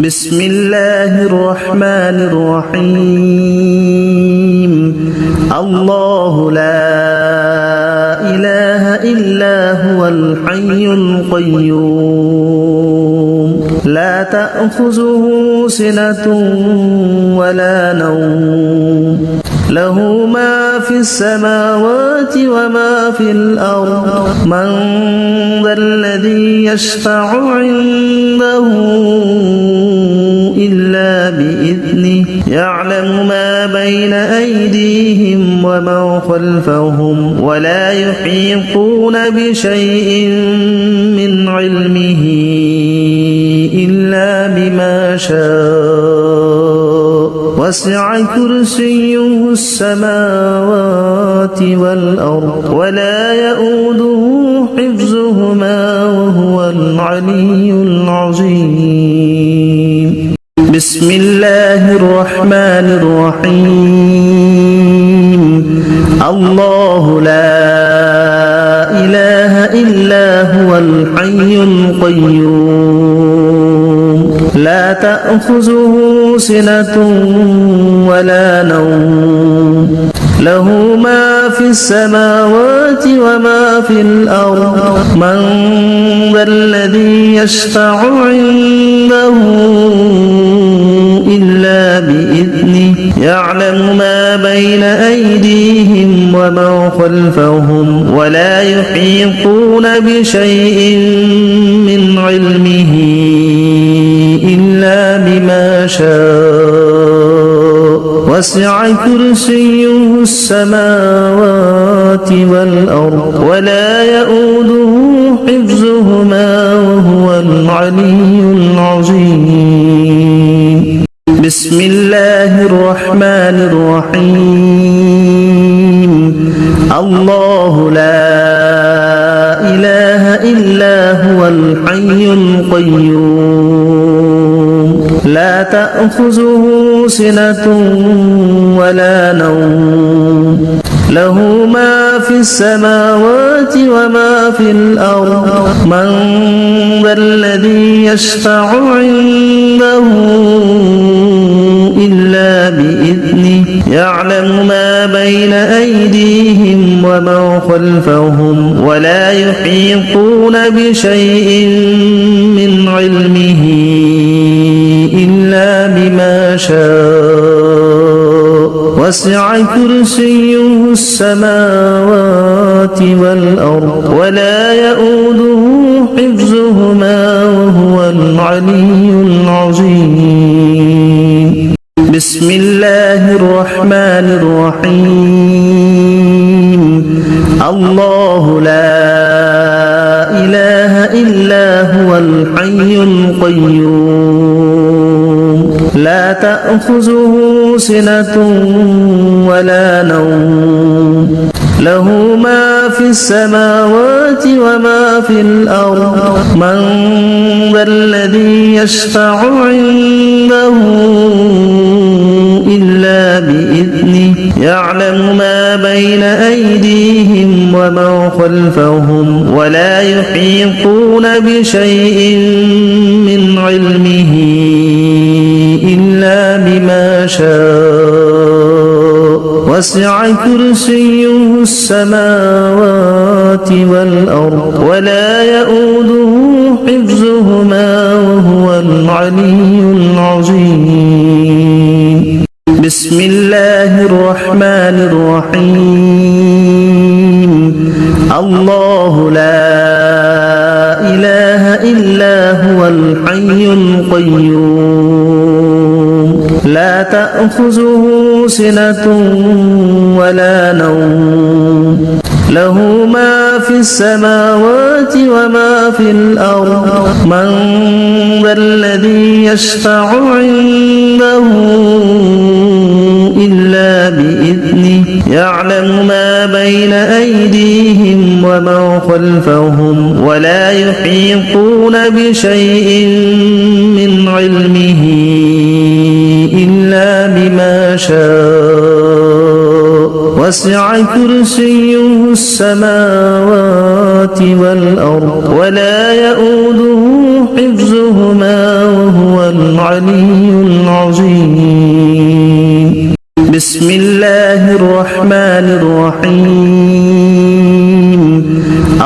بسم الله الرحمن الرحيم الله لا إله إلا هو الحي القيوم لا تأخذه سنة ولا نوم له ما في السماوات وما في الأرض من ذا الذي يشفع عنده إلا بإذنه يعلم ما بين أيديهم وما خلفهم ولا يحيطون بشيء من علمه إلا بما شاء وسع كرسيه السماوات والأرض ولا يؤوده حفظهما وهو العلي العظيم بسم الله الرحمن الرحيم الله لا إله إلا هو الحي القيوم لا تأخذه سنة ولا نوم له ما في السماوات وما في الأرض من ذا الذي يشفع عنده إلا بإذنه يعلم ما بين أيديهم وما خلفهم ولا يحيطون بشيء من علمه إلا بما شاء وسع كرسيه السماوات والأرض ولا يؤوده حفظهما وهو العلي العظيم بسم الله الرحمن الرحيم الله لا إله إلا هو الحي القيوم لا تأخذه سنة ولا نوم له ما في السماوات وما في الأرض من ذا الذي يشفع عنده إلا بإذنه يعلم ما بين أيديهم وما خلفهم ولا يحيطون بشيء من علمه إلا بما شاء وسع كرسيه السماوات والأرض ولا يؤوده حفظهما وهو العلي العظيم بسم الله الرحمن الرحيم الله لا إله إلا هو الحي القيوم لا تأخذه سنة ولا نوم له ما في السماوات وما في الأرض من ذا الذي يشفع عنده إلا بإذنه يعلم ما بين أيديهم وما خلفهم ولا يحيطون بشيء من علمه إلا بما شاء وسع كرسيه السماوات والأرض ولا يؤوده حفظهما وهو العلي العظيم بسم الله الرحمن الرحيم الله لا إله إلا هو الحي القيوم لا تأخذه سنة ولا نوم له ما في السماوات وما في الأرض من ذا الذي يشفع عنده إلا بإذنه يعلم ما بين أيديهم وما خلفهم ولا يحيطون بشيء من علمه إلا بما شاء وسع كرسيه السماوات والأرض ولا يؤوده حفظهما وهو العلي العظيم. بسم الله الرحمن الرحيم.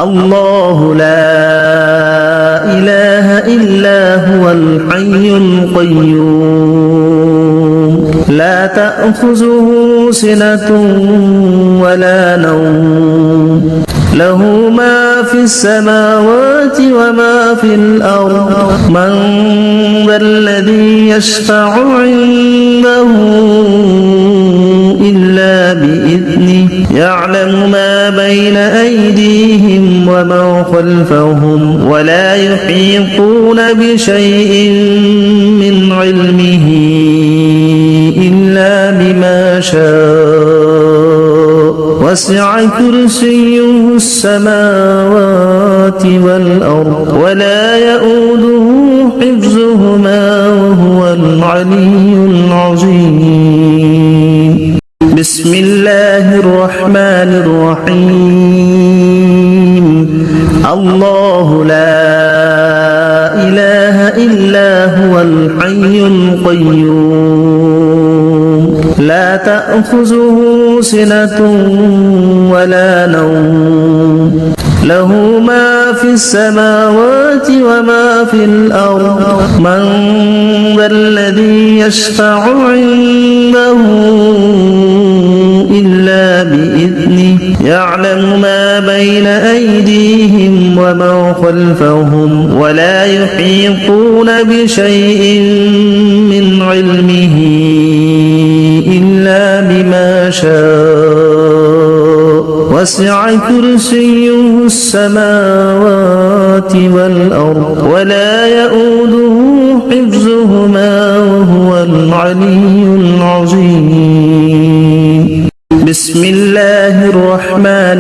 الله لا إله إلا هو الحي القيوم لا تأخذه سنة ولا نوم له ما في السماوات وما في الأرض من ذا الذي يشفع عنده إلا بإذنه يعلم ما بين أيديهم وما خلفهم ولا يحيطون بشيء من علمه إلا بما شاء وسع كرسيه السماوات والأرض ولا يؤوده حفظهما وهو العلي العظيم. بسم الله الرحمن الرحيم. الله لا إله إلا هو الحي القيوم لا تأخذه سنة ولا نوم له ما في السماوات وما في الأرض من ذا الذي يشفع عنده إلا بإذنه يعلم ما بين أيديهم وما خلفهم ولا يحيطون بشيء من علمه إلا بما شاء وسع كرسيه السماوات والأرض ولا يؤوده حفظهما وهو العلي العظيم. بسم الله الرحمن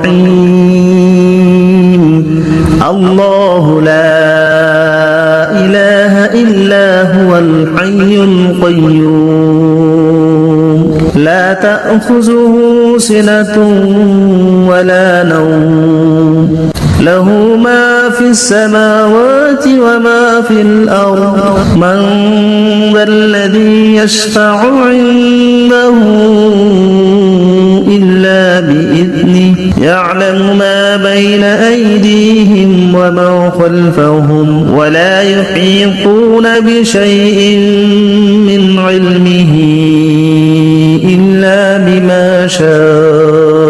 الرحيم. الله لا إله إلا هو الحي القيوم لا تأخذه سنة ولا نوم له ما في السماوات وما في الأرض من ذا الذي يشفع عنده إلا بإذنه يعلم ما بين أيديهم وما خلفهم ولا يحيطون بشيء من علمه إلا بما شاء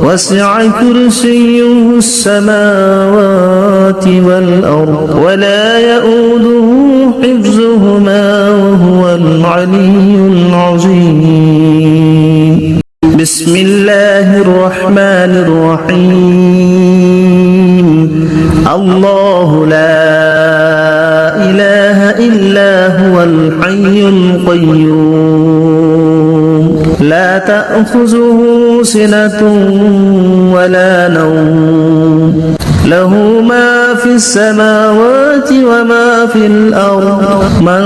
وسع كرسيه السماوات والأرض ولا يؤوده حفظهما وهو العلي العظيم. بسم الله الرحمن الرحيم. الله لا إله إلا هو الحي القيوم لا تأخذه سنة ولا نوم له ما في السماوات وما في الأرض من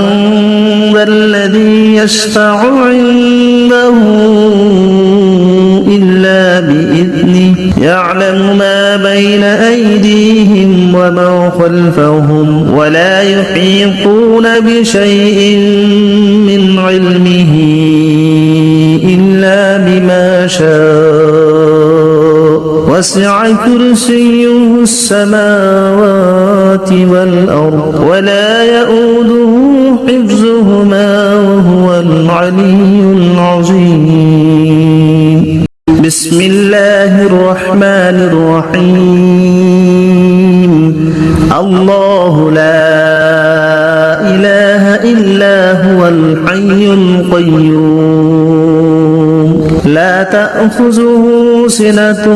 ذا الذي يشفع عنده إلا بإذنه يعلم ما بين أيديهم وما خلفهم ولا يحيطون بشيء من علمه إلا بما شاء وسع كرسيه السماوات والأرض ولا يؤوده حفظهما وهو العلي العظيم. بسم الله الرحمن الرحيم. الله لا إله إلا هو الحي القيوم لا تأخذه سنة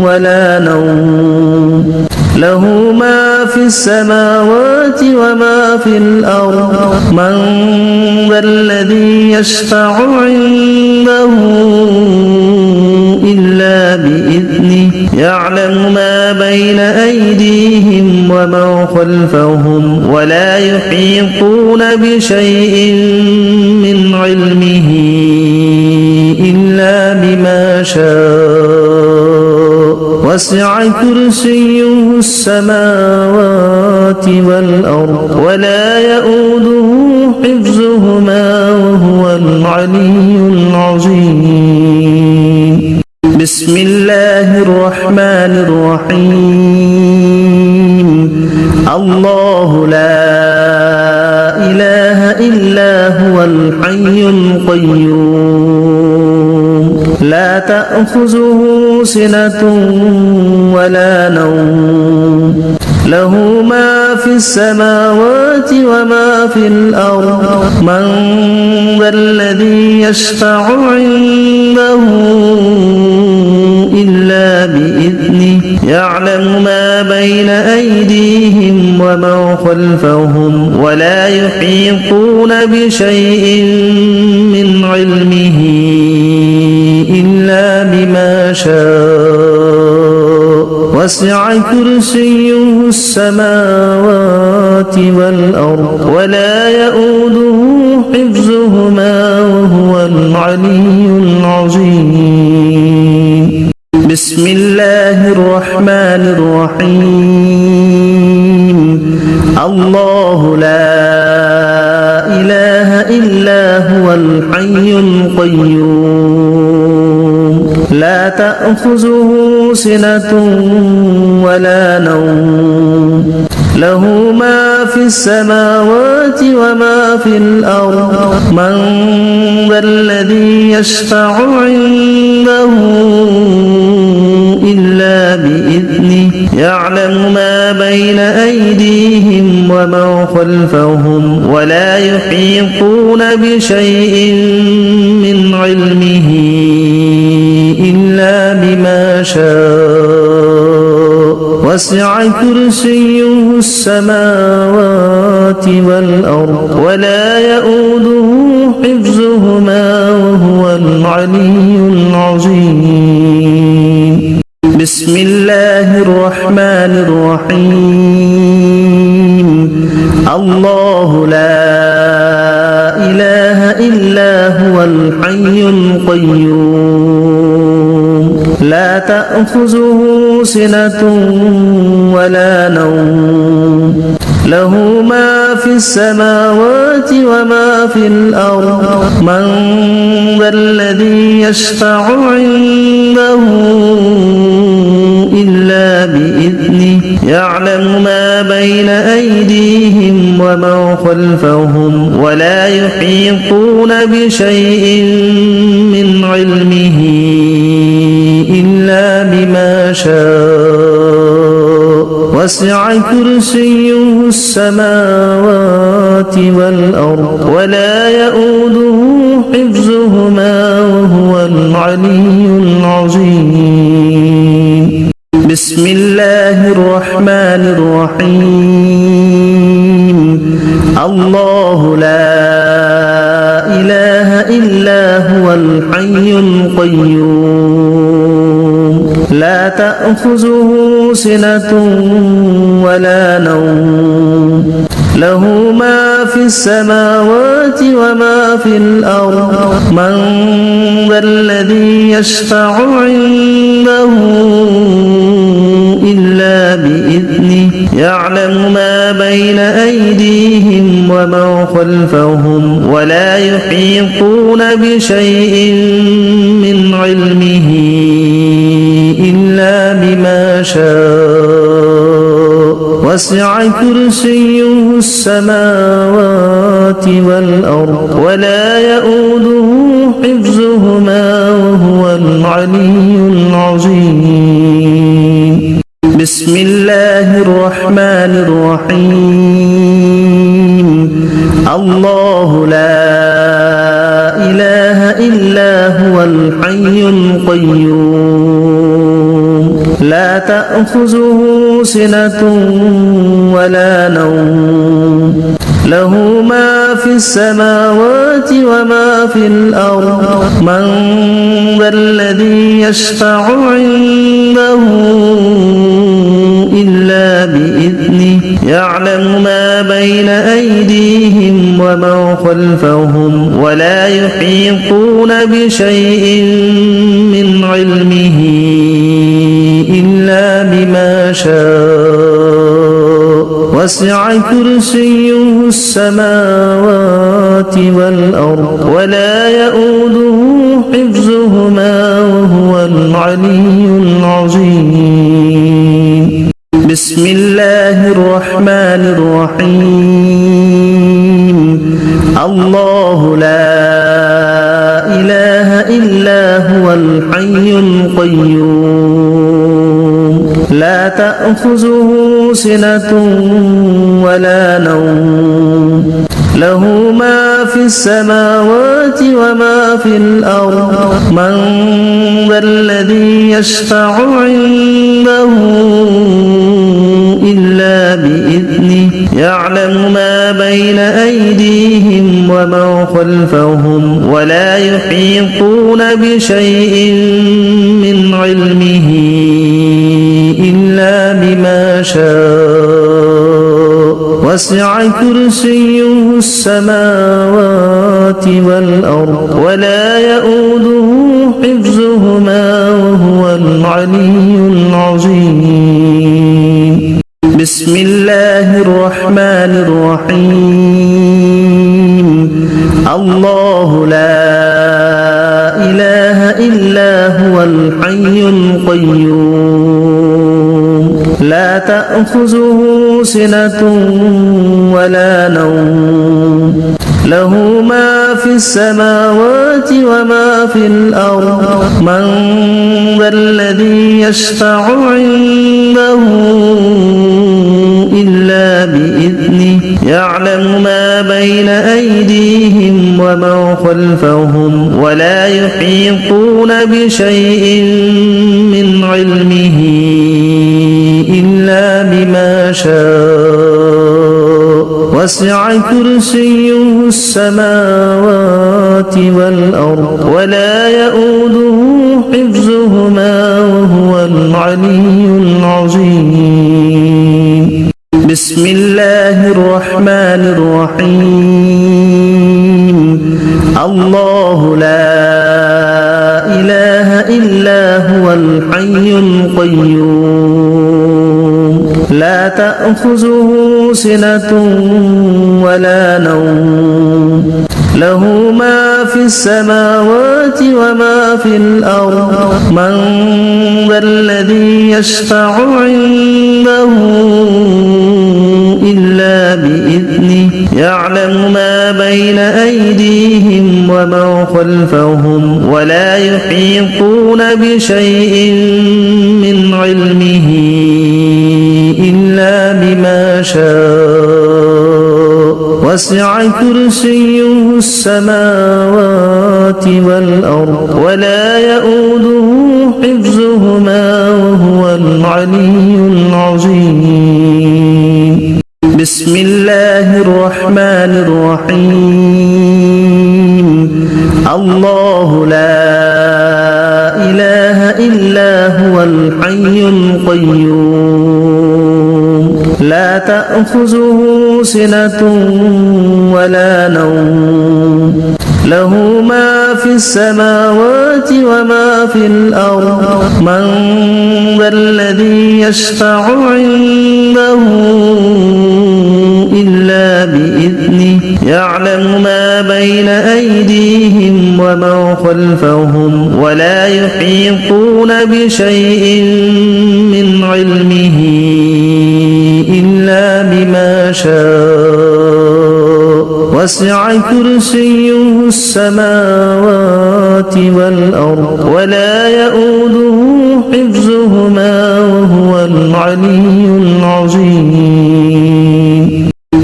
ولا نوم له ما في السماوات وما في الأرض من ذا الذي يشفع عنده إلا بإذنه يعلم ما بين أيديهم وما خلفهم ولا يحيطون بشيء من علمه إلا بما شاء وسع كرسيه السماوات والأرض ولا يؤوده حفظهما وهو العلي العظيم بسم الله الرحمن الرحيم الله لا إله إلا هو الحي القيوم لا تأخذه سنة ولا نوم له ما في السماوات وما في الأرض من ذا الذي يشفع عنده إلا بإذنه يعلم ما بين أيديهم وما خلفهم ولا يحيطون بشيء من علمه إلا بما شاء وسع كرسيه السماوات والأرض ولا يؤوده حفظهما وهو العلي العظيم بسم الله الرحمن الرحيم الله لا إله إلا هو الحي القيوم لا تأخذه سنة ولا نوم له ما في السماوات وما في الأرض من ذا الذي يشفع عنده إلا بإذنه يعلم ما بين أيديهم وما خلفهم ولا يحيطون بشيء من علمه إلا بما شاء وسع كرسيه السماوات والأرض ولا يؤوده حفظهما وهو العلي العظيم بسم الله الرحمن الرحيم الله لا إله إلا هو الحي القيوم لا تأخذه سنة ولا نوم له ما في السماوات وما في الأرض من ذا الذي يشفع عنده إلا بإذنه يعلم ما بين أيديهم وما خلفهم ولا يحيطون بشيء من علمه إلا بما شاء وسع كرسيه السماوات والأرض ولا يؤوده حفظهما وهو العلي العظيم بسم الله الرحمن الرحيم الله لا إله إلا هو الحي القيوم لا تأخذه سنة ولا نوم له ما في السماوات وما في الأرض من ذا الذي يشفع عنده إلا بإذنه يعلم ما بين أيديهم وما خلفهم ولا يحيطون بشيء من علمه إلا بما شاء وسع كرسيه السماوات والأرض ولا يؤوده حفظهما وهو العلي العظيم بسم الله الرحمن الرحيم الله لا إله إلا هو الحي القيوم لا تأخذه سنة ولا نوم له ما في السماوات وما في الأرض من ذا الذي يشفع عنده إلا بإذنه يعلم ما بين أيديهم وما خلفهم ولا يحيطون بشيء من علمه إلا بما شاء وسع كرسيه السماوات والأرض ولا يؤوده حفظهما وهو العلي العظيم بسم الله الرحمن الرحيم الله لا إله إلا هو الحي القيوم لا تأخذه سنة ولا نوم له ما في السماوات وما في الأرض من ذا الذي يشفع عنده إلا بإذنه يعلم ما بين أيديهم وما خلفهم ولا يحيطون بشيء من علمه إلا بما شاء وسع كرسيه السماوات والأرض ولا يؤوده حفظهما وهو العلي العظيم بسم الله الرحمن الرحيم الله لا إله إلا هو الحي القيوم لا تأخذه سنة ولا نوم له ما في السماوات وما في الأرض من ذا الذي يشفع عنده إلا بإذنه يعلم ما بين أيديهم وما خلفهم ولا يحيطون بشيء من علمه إلا بما شاء وسع كرسيه السماوات والأرض ولا يؤوده حفظهما وهو العلي العظيم بسم الله الرحمن الرحيم الله لا إله إلا هو الحي القيوم لا تأخذه سنة ولا نوم له ما في السماوات وما في الأرض من ذا الذي يشفع عنده إلا بإذنه يعلم ما بين أيديهم وما خلفهم ولا يحيطون بشيء من علمه إلا بما شاء وسع كرسيه السماوات والأرض ولا يؤوده حفظهما وهو العلي العظيم بسم الله الرحمن الرحيم الله لا إله إلا هو الحي القيوم لا تأخذه سنة ولا نوم له ما في السماوات وما في الأرض من ذا الذي يشفع عنده إلا بإذنه يعلم ما بين أيديهم وما خلفهم ولا يحيطون بشيء من علمه إلا بما شاء وسع كرسيه السماوات والأرض ولا يؤوده حفظهما وهو العلي العظيم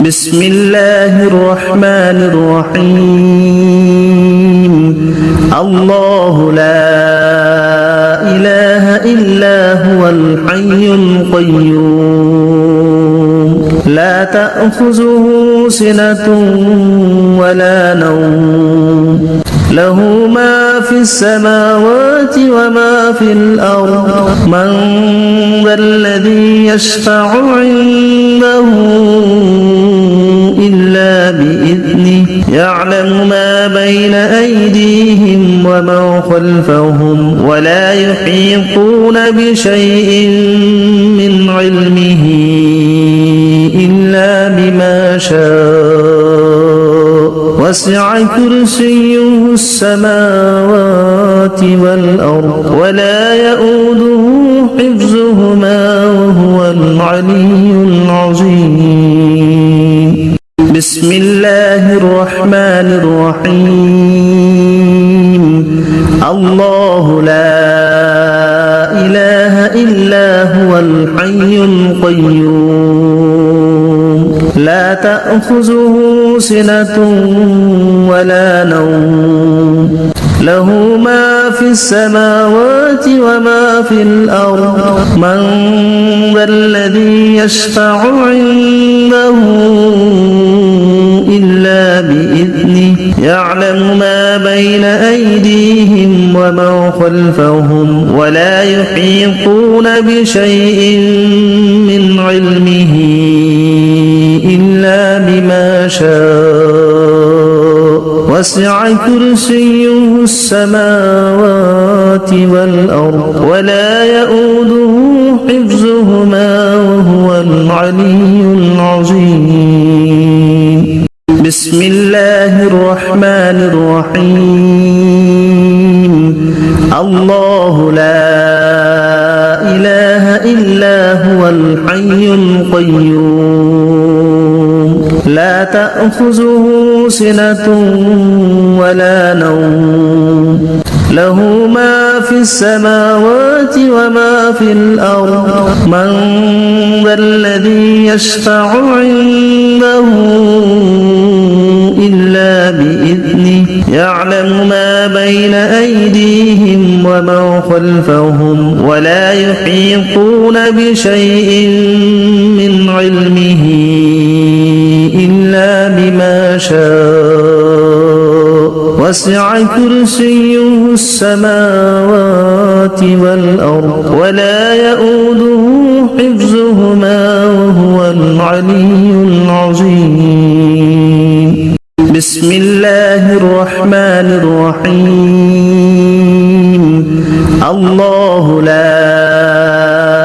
بسم الله الرحمن الرحيم الله لا إله إلا هو الحي القيوم لا تأخذه سنة ولا نوم له ما في السماوات وما في الأرض من ذا الذي يشفع عنده إلا بإذنه يعلم ما بين أيديهم وما خلفهم ولا يحيطون بشيء من علمه إلا وسع كرسيه السماوات والأرض ولا يؤوده حفظهما وهو العلي العظيم بسم الله الرحمن الرحيم الله لا إله إلا هو الحي القيوم لا تأخذه سنة ولا نوم له ما في السماوات وما في الأرض من ذا الذي يشفع عنده إلا بإذنه يعلم ما بين أيديهم وما خلفهم ولا يحيطون بشيء من علمه إلا بما شاء وسع كرسيه السماوات والأرض ولا يؤوده حفظهما وهو العلي العظيم بسم الله الرحمن الرحيم الله لا إله إلا هو الحي القيوم لا تأخذه سنة ولا نوم له ما في السماوات وما في الأرض من ذا الذي يشفع عنده إلا بإذنه يعلم ما بين أيديهم وما خلفهم ولا يحيطون بشيء من علمه إلا بما شاء وسع كرسيه السماوات والأرض ولا يؤوده حفظهما وهو العلي العظيم بسم الله الرحمن الرحيم الله لا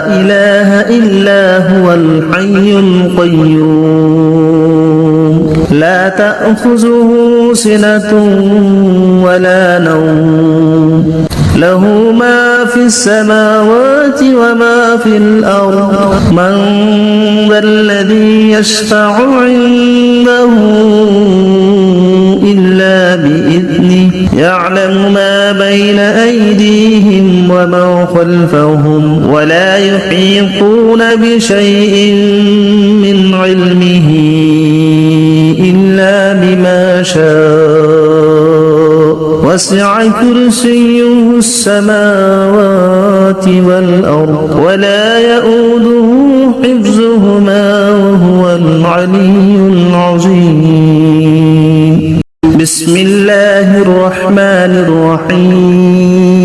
إله إلا هو الحي القيوم لا تأخذه سنة ولا نوم له ما في السماوات وما في الأرض من ذا الذي يشفع عنده إلا بإذنه يعلم ما بين أيديهم وما خلفهم ولا يحيطون بشيء من علمه إلا بما شاء وسع كرسيه السماوات والأرض ولا يؤوده حفظهما وهو العلي العظيم بسم الله الرحمن الرحيم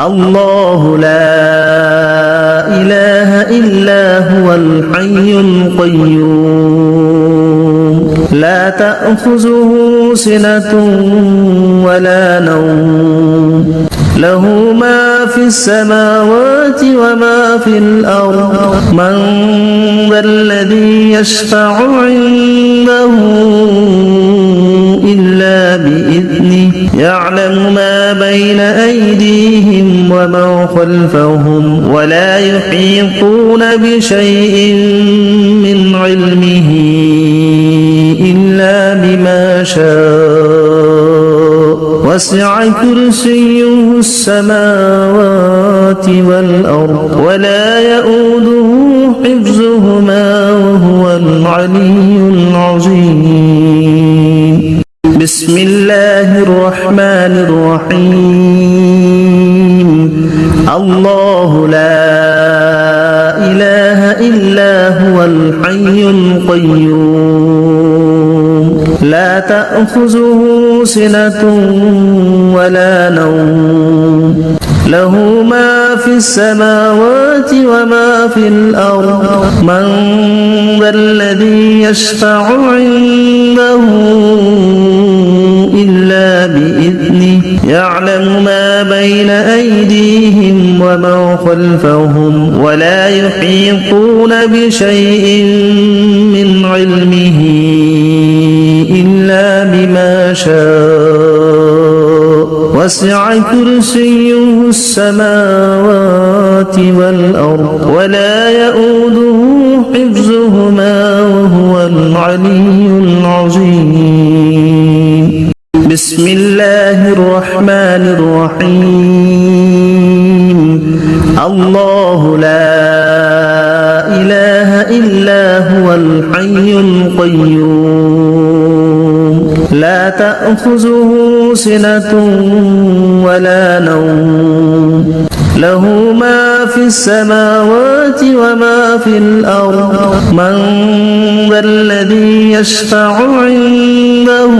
الله لا إله إلا هو الحي القيوم لا تأخذه سنة ولا نوم له ما في السماوات وما في الأرض من ذا الذي يشفع عنده إلا بإذنه يعلم ما بين أيديهم وما خلفهم ولا يحيطون بشيء من علمه إلا بما شاء وسع كرسيه السماوات والأرض ولا يؤوده حفظهما وهو العلي العظيم بسم الله الرحمن الرحيم الله لا إله إلا هو الحي القيوم لا تأخذه سنة ولا نوم له ما في السماوات وما في الأرض من ذا الذي يشفع عنده إلا بإذنه يعلم ما بين أيديهم وما خلفهم ولا يحيطون بشيء من علمه إلا وسع كرسيه السماوات والأرض ولا يؤوده حفظهما وهو العلي العظيم بسم الله الرحمن الرحيم الله لا إله إلا هو الحي القيوم لا تأخذه سنة ولا نوم له ما في السماوات وما في الأرض من ذا الذي يشفع عنده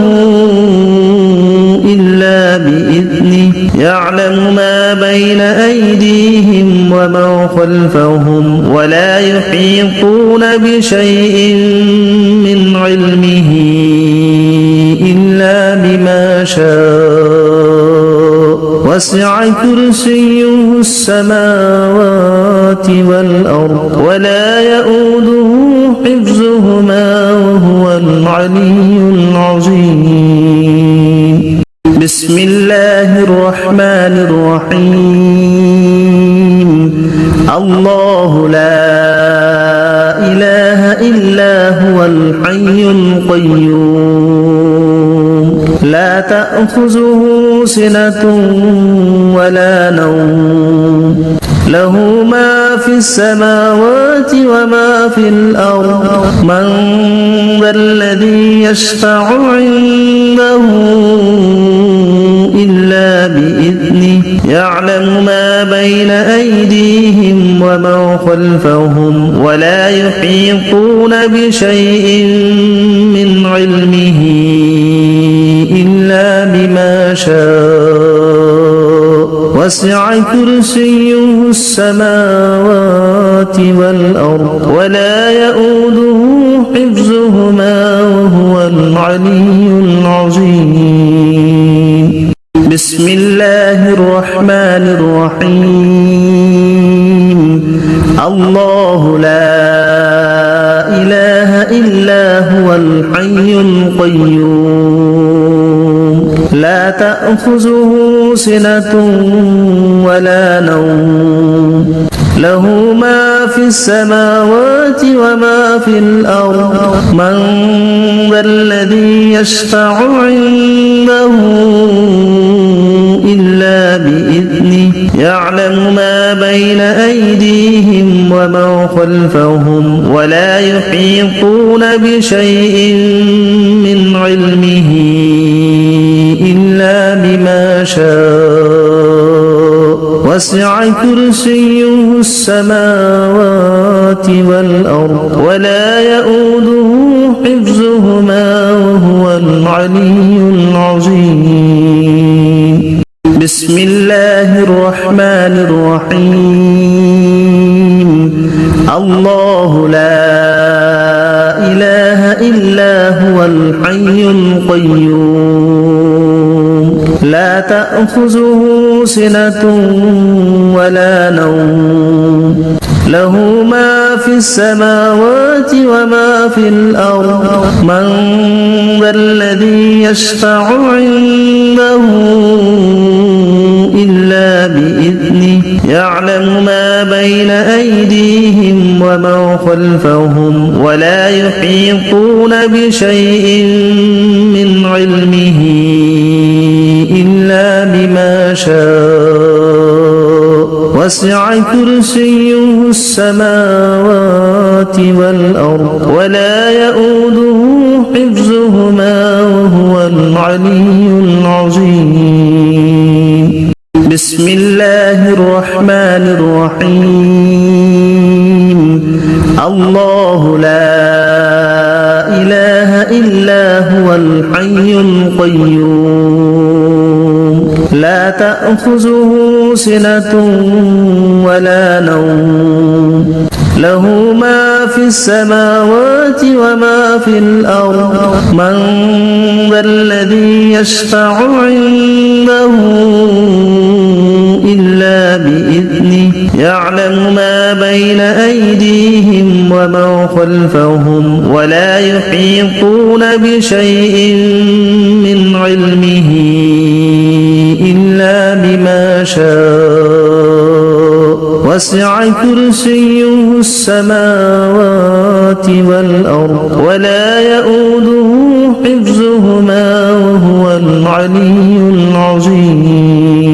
إلا بإذنه يعلم ما بين أيديهم وما خلفهم ولا يحيطون بشيء من علمه إلا بما شاء وسع كرسيه السماوات والأرض ولا يؤوده حفظهما وهو العلي العظيم بسم الله الرحمن الرحيم الله لا إله إلا هو الحي القيوم لا تأخذه سنة ولا نوم له ما في السماوات وما في الأرض من ذا الذي يشفع عنده إلا بإذنه يعلم ما بين أيديهم وما خلفهم ولا يحيطون بشيء من علمه إلا بما شاء وسع كرسيه السماوات والأرض ولا يؤوده حفظهما وهو العلي العظيم بسم الله الرحمن الرحيم الله لا إله إلا هو الحي القيوم لا تأخذه سنة ولا نوم له ما في السماوات وما في الأرض من ذا الذي يشفع عنده إلا بإذنه يعلم ما بين أيديهم وما خلفهم ولا يحيطون بشيء من علمه إلا بما شاء وسع كرسيه السماوات والأرض ولا يؤوده حفظهما وهو العلي العظيم بسم الله الرحمن الرحيم الله لا إله إلا هو الحي القيوم لا تأخذه سنة ولا نوم له ما في السماوات وما في الأرض من ذا الذي يشفع عنده إلا بإذنه يعلم ما بين أيديهم وما خلفهم ولا يحيطون بشيء من علمه إلا بما شاء وسع كرسيه السماوات والأرض ولا يؤوده حفظهما وهو العلي العظيم بسم الله الرحمن الرحيم الله لا إله إلا هو الحي القيوم لا تأخذه سنة ولا نوم له ما في السماوات وما في الأرض من ذا الذي يشفع عنده إلا بإذنه يعلم ما بين أيديهم وما خلفهم ولا يحيطون بشيء من علمه إلا بما شاء وسع كرسيه السماوات والأرض ولا يؤوده حفظهما وهو العلي العظيم بسم الله الرحمن الرحيم الله لا إله إلا هو الحي القيوم لا تأخذه سنة ولا نوم له ما في السماوات وما في الأرض من ذا الذي يشفع عنده إلا بإذنه يعلم ما بين أيديهم وما خلفهم ولا يحيطون بشيء من علمه إلا شاء وسع كرسيه السماوات والأرض ولا يؤوده حفظهما وهو العلي العظيم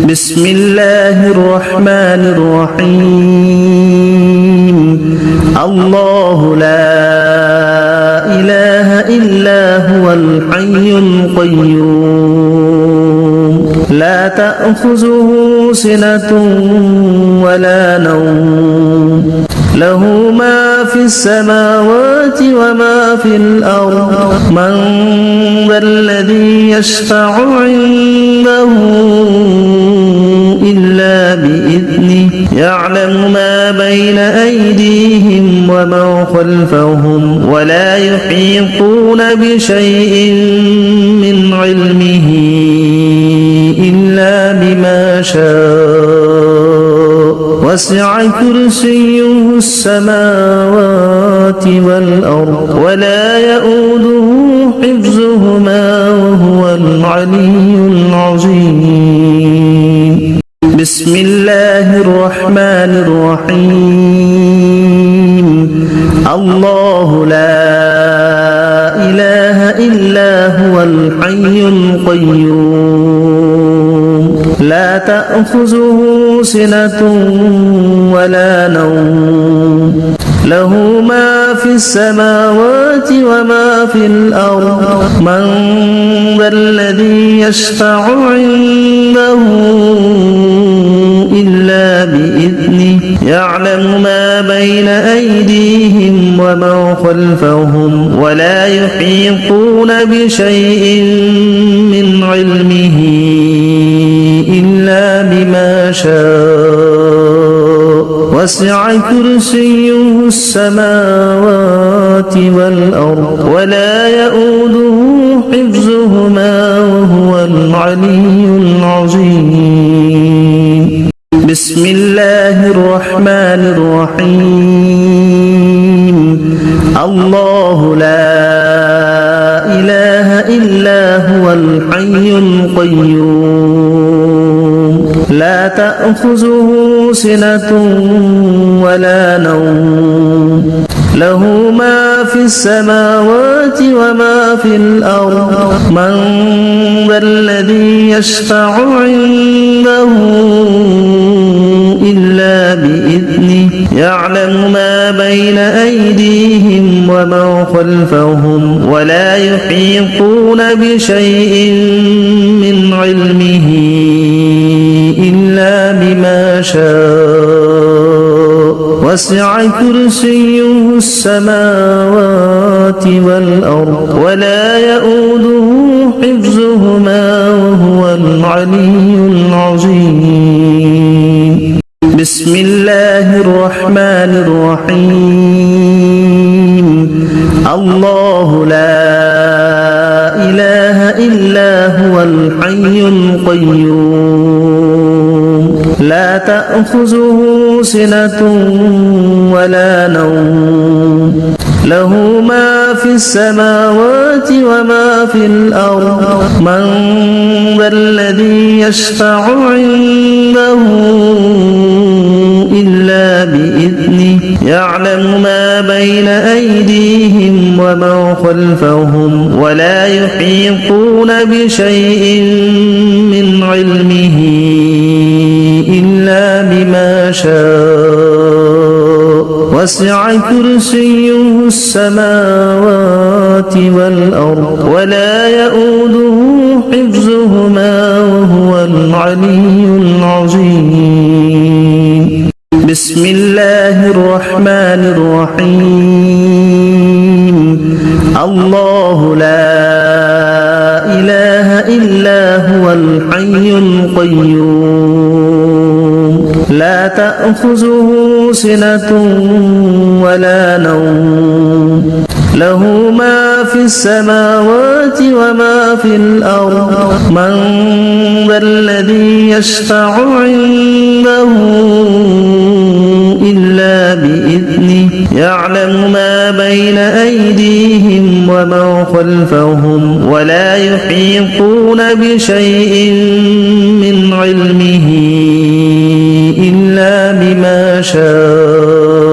بسم الله الرحمن الرحيم الله لا إله إلا هو الحي القيوم لا تأخذه سنة ولا نوم له ما في السماوات وما في الأرض من ذا الذي يشفع عنده إلا بإذنه يعلم ما بين أيديهم وما خلفهم ولا يحيطون بشيء من علمه إلا بما شاء وسع كرسيه السماوات والأرض ولا يؤوده حفظهما وهو العلي العظيم بسم الله الرحمن الرحيم الله لا إله إلا هو الحي القيوم لا تأخذه سنة ولا نوم له ما في السماوات وما في الأرض من ذا الذي يشفع عنده إلا بإذنه يعلم ما بين أيديهم وما خلفهم ولا يحيطون بشيء من علمه إلا بما شاء وسع كرسيه السماوات والأرض ولا يؤوده حفظهما وهو العلي العظيم بسم الله الرحمن الرحيم الله لا إله إلا هو الحي القيوم لا تأخذه سنة ولا نوم له ما في السماوات وما في الأرض من ذا الذي يشفع عنده إلا بإذنه يعلم ما بين أيديهم وما خلفهم ولا يحيطون بشيء من علمه إلا بما شاء وسع كرسيه السماوات والأرض ولا يؤوده حفظهما وهو العلي العظيم بسم الله الرحمن الرحيم الله لا إله إلا هو الحي القيوم لا تأخذه سنة ولا نوم له ما في السماوات وما في الأرض من ذا الذي يشفع عنده إلا بإذنه يعلم ما بين أيديهم وما خلفهم ولا يحيطون بشيء من علمه إلا بما شاء وسع كرسيه السماوات والأرض ولا يؤوده حفظهما وهو العلي العظيم بسم الله الرحمن الرحيم الله لا إله إلا هو الحي القيوم لا تأخذه سنة ولا نوم له ما في السماوات وما في الأرض من ذا الذي يشفع عنده إلا بإذنه يعلم ما بين أيديهم وما خلفهم ولا يحيطون بشيء من علمه إلا بما شاء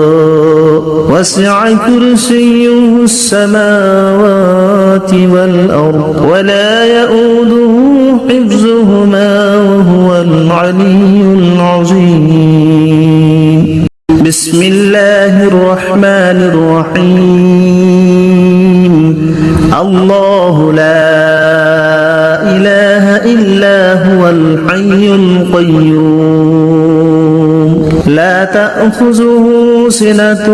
وسع كرسيه السماوات والأرض ولا يؤوده حفظهما وهو العلي العظيم بسم الله الرحمن الرحيم الله لا إله إلا هو الحي القيوم لا تأخذه سنة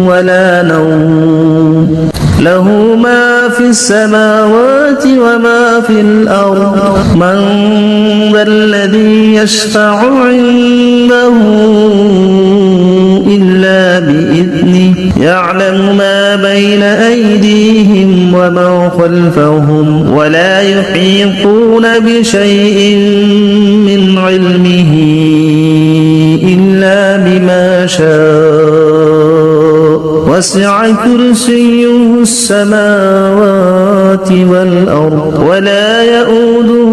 ولا نوم له ما في السماوات وما في الأرض من ذا الذي يشفع عنده إلا بإذنه يعلم ما بين أيديهم وما خلفهم ولا يحيطون بشيء من علمه إلا بما شاء وسع كرسيه السماوات والأرض ولا يؤوده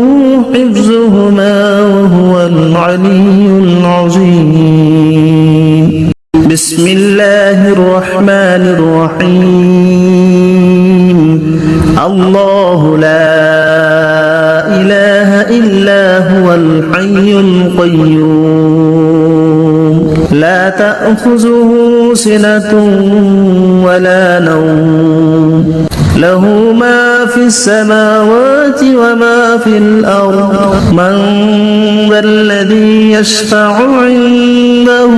حفظهما وهو العلي العظيم بسم الله الرحمن الرحيم الله لا إله إلا هو الحي القيوم لا تأخذه سنة ولا نوم له ما في السماوات وما في الأرض من ذا الذي يشفع عنده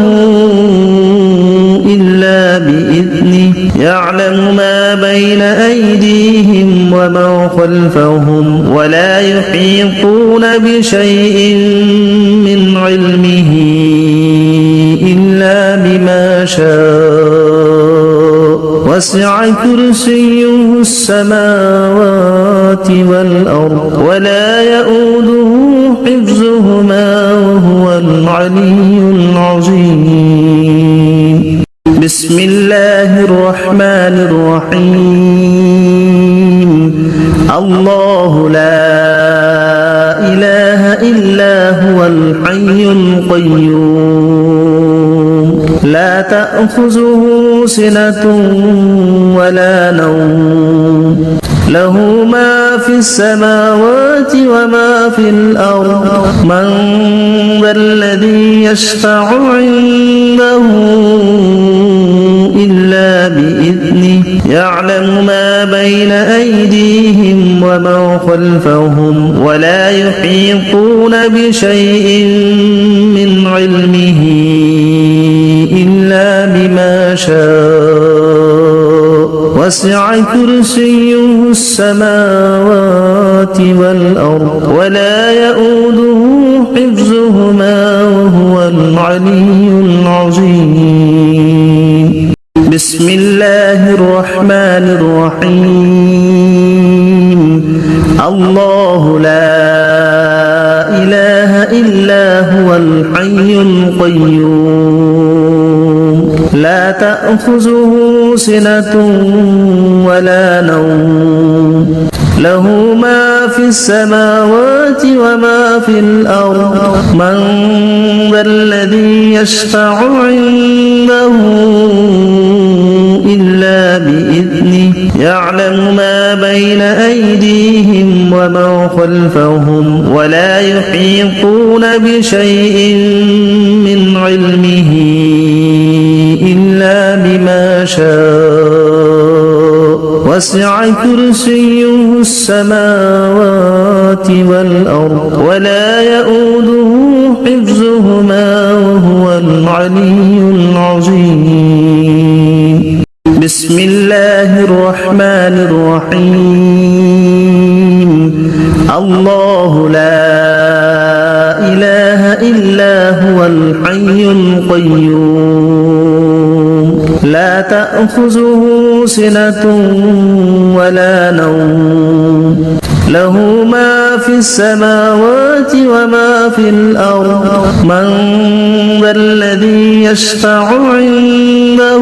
إلا بإذنه يعلم ما بين أيديهم وما خلفهم ولا يحيطون بشيء من علمه إلا بما شاء وسع كرسيه السماوات والأرض ولا يؤوده حفظهما وهو العلي العظيم بسم الله الرحمن الرحيم الله لا إله إلا هو الحي القيوم لا تأخذه سنة ولا نوم له ما في السماوات وما في الأرض من ذا الذي يشفع عنده إلا بإذنه يعلم ما بين أيديهم وما خلفهم ولا يحيطون بشيء من علمه إلا بما شاء وسع كرسيه السماوات والأرض ولا يؤوده حفظهما وهو العلي العظيم بسم الله الرحمن الرحيم الله لا إله إلا هو الحي القيوم لا تأخذه سنة ولا نوم له ما في السماوات وما في الأرض من ذا الذي يشفع عنده إلا بإذنه يعلم ما بين أيديهم وما خلفهم ولا يحيطون بشيء من علمه إلا بما شاء وسع كرسيه السماوات والأرض ولا يؤوده حفظهما وهو العلي العظيم بسم الله الرحمن الرحيم الله لا إله إلا هو الحي القيوم لا تأخذه سنة ولا نوم له ما في السماوات وما في الأرض من ذا الذي يشفع عنده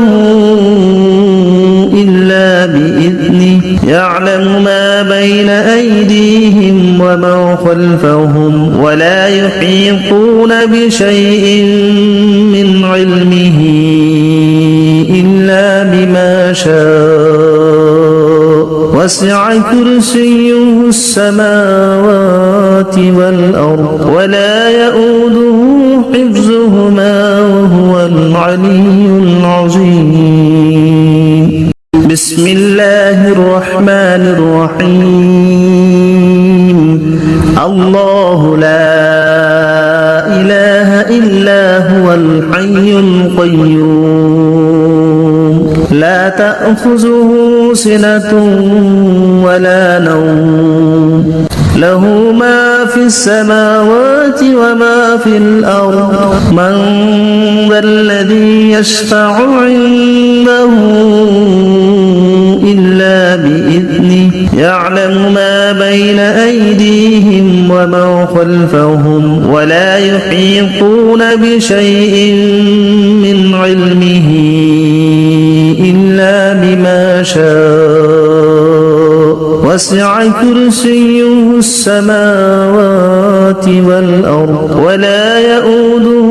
إلا بإذنه يعلم ما بين أيديهم وما خلفهم ولا يحيطون بشيء من علمه إلا بما شاء وسع كرسيه السماوات والأرض ولا يؤوده حفظهما وهو العلي العظيم بسم الله الرحمن الرحيم الله لا إله إلا هو الحي القيوم لا تأخذه سنة ولا نوم له ما في السماوات وما في الأرض من ذا الذي يشفع عنده إلا بإذنه يعلم ما بين أيديهم وما خلفهم ولا يحيطون بشيء من علمه إلا بما شاء وسع كرسيه السماوات والأرض ولا يؤوده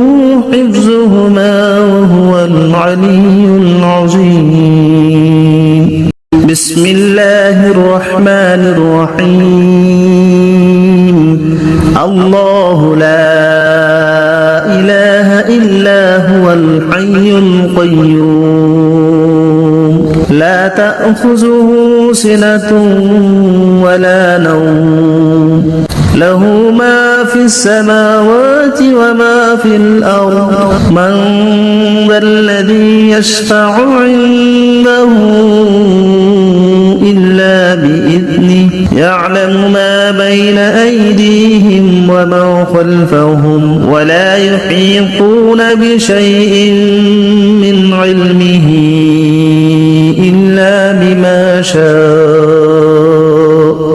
حفظهما وهو العلي العظيم بسم الله الرحمن الرحيم الله لا إله إلا هو الحي القيوم لا تأخذه سنة ولا نوم له ما في السماوات وما في الأرض من ذا الذي يشفع عنده إلا بإذنه يعلم ما بين أيديهم وما خلفهم ولا يحيطون بشيء من علمه إلا بما شاء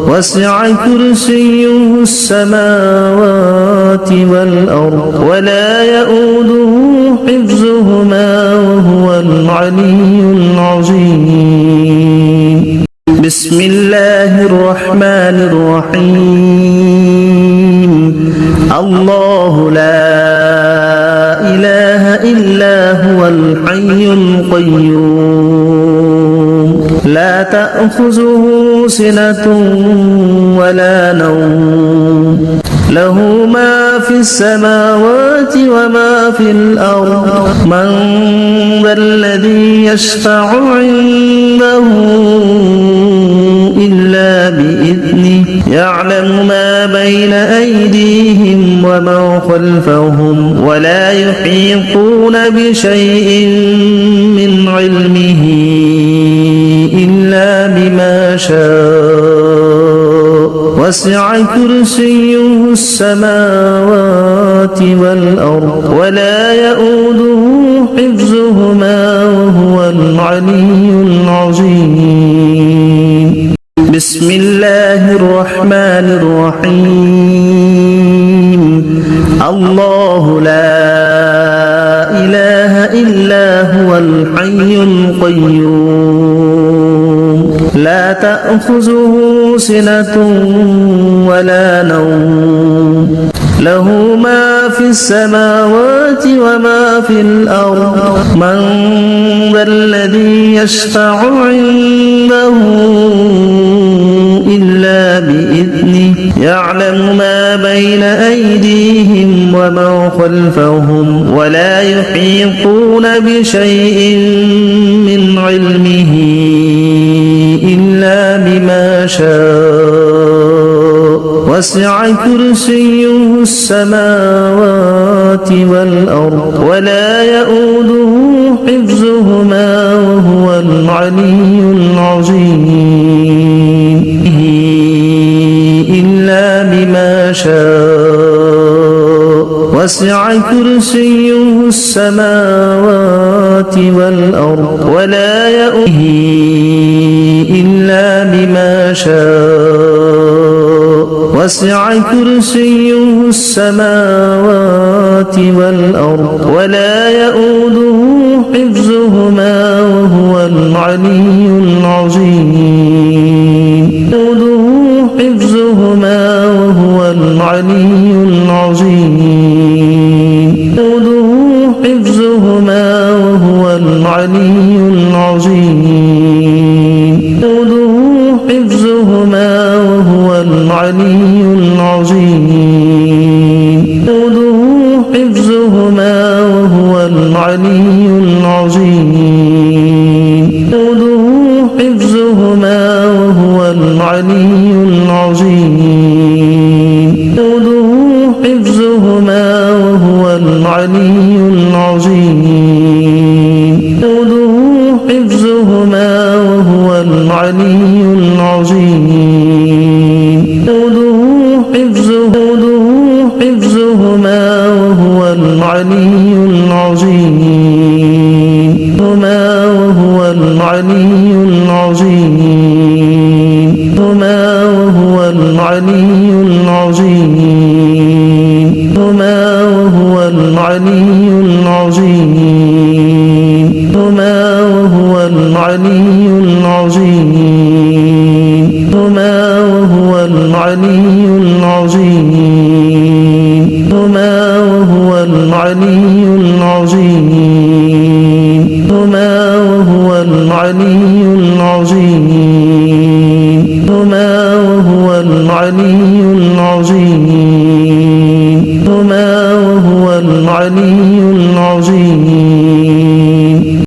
وسع كرسيه السماوات والأرض ولا يؤوده حفظهما وهو العلي العظيم بسم الله الرحمن الرحيم الله لا إله إلا هو الحي القيوم لا تأخذه سنة ولا نوم له ما في السماوات وما في الأرض من ذا الذي يشفع عنده إلا بإذنه يعلم ما بين أيديهم وما خلفهم ولا يحيطون بشيء من علمه إلا بما شاء وسع كرسيه السماوات والأرض ولا يؤوده حفظهما وهو العلي العظيم بسم الله الرحمن الرحيم الله لا إله إلا هو الحي القيوم لا تأخذه سنة ولا نوم له ما في السماوات وما في الأرض من ذا الذي يشفع عنده إلا بإذنه يعلم ما بين أيديهم وما خلفهم ولا يحيطون بشيء من علمه إلا بما شاء وسع كرسيه السماوات والأرض ولا يؤوده حفظهما وهو العلي العظيم إلا بما شاء وسع كرسيه السماوات والأرض ولا يؤوده إلا بما شاء وسع كرسيه السماوات والأرض ولا يؤوده حفظهما وهو العلي العظيم حفظهما وهو العلي العظيم جوده حفظهما وهو العلي العظيم جوده حفظهما وهو العلي العظيم جوده حفظهما وهو العلي العظيم جوده حفظهما وهو العلي العظيم جوده حفظهما وهو العلي العظيم هما وهو العلي العظيم هما وهو العلي العظيم هما وهو العلي العظيم هما وهو العلي العظيم هما وهو العلي العظيم هما وهو العلي العظيم هما وهو العلي العظيم هما وهو العلي العظيم هما وهو العلي